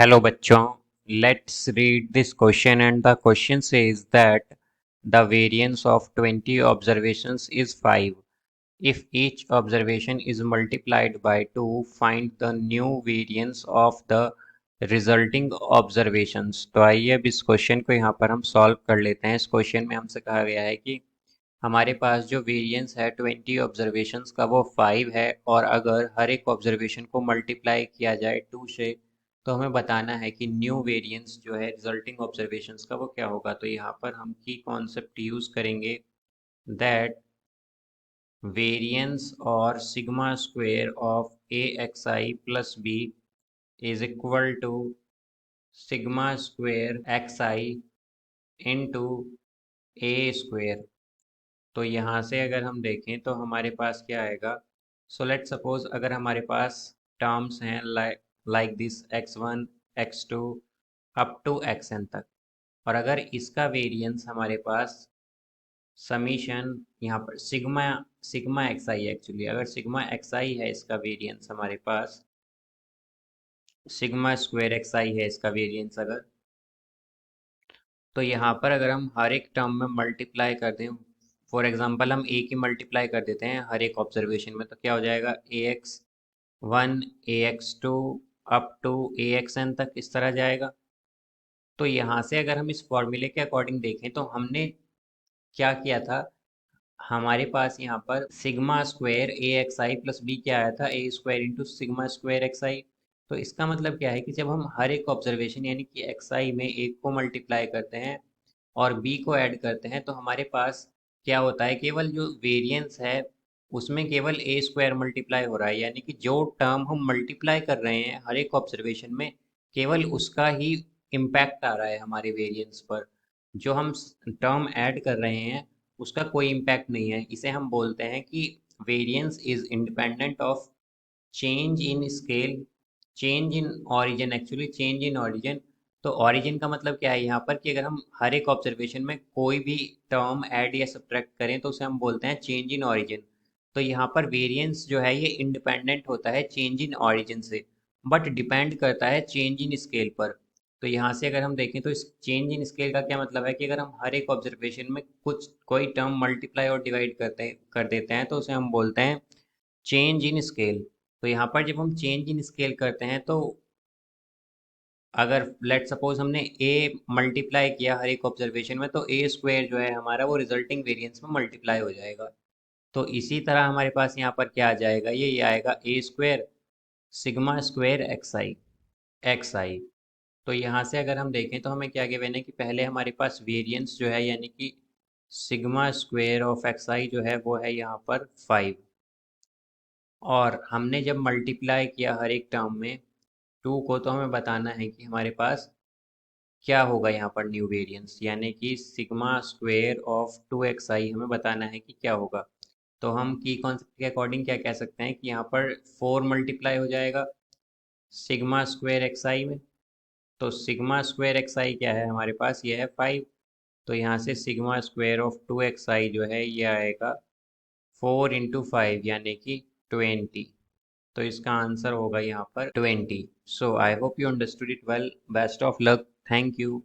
Hello बच्चों, let's read this question and the question says that the variance of 20 observations is 5. If each observation is multiplied by 2, find the new variance of the resulting observations. तो आइए अब इस question को यहाँ पर हम solve कर लेते हैं। इस क्वेश्चन में हमसे कहा गया है कि हमारे पास जो वेरिएंस है 20 ऑब्जर्वेशंस का वो 5 है और अगर हर एक ऑब्जर्वेशन को मल्टीप्लाई किया जाए 2 से तो हमें बताना है कि न्यू वेरिएंस जो है रिजल्टिंग ऑब्जर्वेशंस का वो क्या होगा। तो यहाँ पर हम की कॉन्सेप्ट यूज़ करेंगे दैट वेरिएंस और sigma square of a x I plus b is equal to sigma square x i into a square. तो यहाँ से अगर हम देखें तो हमारे पास क्या आएगा। सो लेट सपोज अगर हमारे पास टर्म्स हैं like this x1 x2 up to xn तक, और अगर इसका वेरिएंस हमारे पास समीशन यहाँ पर सिग्मा सिग्मा एक्स आई, एक्चुअली अगर सिग्मा एक्स आई है इसका वेरिएंस हमारे पास, सिग्मा स्क्वायर एक्स आई है इसका वेरिएंस अगर, तो यहाँ पर अगर हम हर एक टर्म में मल्टीप्लाई कर दें, फॉर एग्जांपल हम ए की मल्टीप्लाई कर देते हैं हर एक ऑब्जर्वेशन में, तो क्या हो जाएगा ax1 ax2 up to axn तक इस तरह जाएगा। तो यहाँ से अगर हम इस फॉर्मूले के अकॉर्डिंग देखें तो हमने क्या किया था, हमारे पास यहाँ पर sigma square A x I plus B क्या आया था, A square into sigma square x I. तो इसका मतलब क्या है कि जब हम हर एक ऑब्जर्वेशन यानी कि एक्स आई में एक को मल्टीप्लाई करते हैं और बी को ऐड करते हैं तो हमारे पास क्या होता है, केवल जो वेरिएंस है उसमें केवल ए स्क्वायर मल्टीप्लाई हो रहा है, यानी कि जो टर्म हम मल्टीप्लाई कर रहे हैं हर एक ऑब्जर्वेशन में केवल उसका ही इम्पैक्ट आ रहा है हमारे वेरिएंस पर। जो हम टर्म ऐड कर रहे हैं उसका कोई इम्पैक्ट नहीं है। इसे हम बोलते हैं कि variance is independent of change in scale, change in origin, actually change in origin. तो ऑरिजिन का मतलब क्या है यहाँ पर कि अगर हम हर एक ऑब्जर्वेशन में कोई भी टर्म ऐड या सब्ट्रैक्ट करें तो उसे हम बोलते हैं चेंज इन ऑरिजिन। तो यहाँ पर वेरिएंस जो है ये इंडिपेंडेंट होता है चेंज इन ऑरिजिन से, बट डिपेंड करता है चेंज इन स्केल पर। तो यहाँ से अगर हम देखें तो इस चेंज इन स्केल का क्या मतलब है कि अगर हम हर एक ऑब्जर्वेशन में कुछ कोई टर्म मल्टीप्लाई और डिवाइड कर देते हैं तो उसे हम बोलते हैं चेंज इन स्केल। तो यहाँ पर जब हम चेंज इन स्केल करते हैं तो अगर लेट सपोज हमने ए मल्टीप्लाई किया हर एक ऑब्जर्वेशन में तो ए स्क्वायर जो है हमारा वो रिजल्टिंग वेरिएंस में मल्टीप्लाई हो जाएगा। तो इसी तरह हमारे पास यहाँ पर क्या आ जाएगा, ये आएगा ए square sigma square x I. तो यहाँ से अगर हम देखें तो हमें क्या गिवन है कि पहले हमारे पास वेरिएंस जो है यानी कि सिग्मा स्क्वायर ऑफ एक्स आई जो है वो है यहाँ पर 5, और हमने जब मल्टीप्लाई किया हर एक टर्म में 2 को तो हमें बताना है कि हमारे पास क्या होगा यहाँ पर न्यू वेरिएंस, यानी कि सिग्मा स्क्वायर ऑफ 2xi हमें बताना है कि क्या होगा। तो हम की कॉन्सेप्ट के अकॉर्डिंग क्या कह सकते हैं कि यहाँ पर 4 मल्टीप्लाई हो जाएगा सिग्मा स्क्वायर एक्स आई में। तो सिग्मा स्क्वायर एक्स आई क्या है हमारे पास, ये है 5। तो यहाँ से सिग्मा स्क्वायर ऑफ 2xi जो है ये आएगा 4 इंटू 5 यानी कि 20। तो इसका आंसर होगा यहाँ पर 20। So I hope you understood it well. Best of luck. Thank you.